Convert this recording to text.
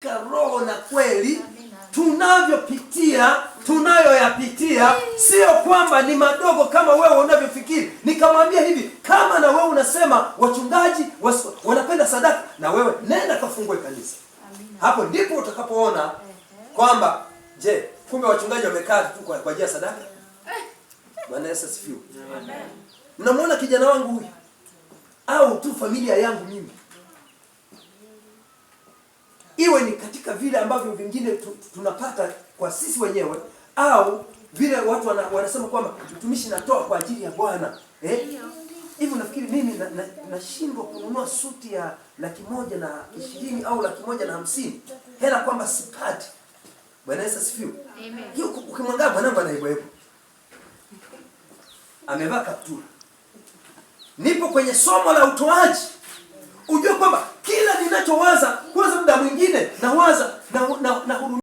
Roho na kweli tunayoyapitia sio kwamba ni madogo kama wewe unavyofikiri. Nikamwambia hivi, kama na wewe unasema wachungaji wanapenda sadaka, na wewe nenda kafungue kanisa. Hapo ndipo utakapoona kwamba je, kumbe wachungaji wamekaa tu kwa ajili ya sadaka. Bwana Yesu asifiwe. Amen. Mnamwona kijana wangu huyu au tu familia yangu mimi, iwe ni katika vile ambavyo vingine tunapata kwa sisi wenyewe, au vile watu wanasema kwamba mtumishi natoa kwa ajili ya Bwana. Hivi nafikiri mimi nashindwa kununua suti ya 120,000 au 150,000 hela kwamba sipati. Bwana Yesu asifiwe. Amen. Hiyo ukimwangalia mwanangu anaiboepo, amevaa kaptura, nipo kwenye somo la utoaji. Ujue kwamba kila ninachowaza, kwanza muda mwingine nawaza na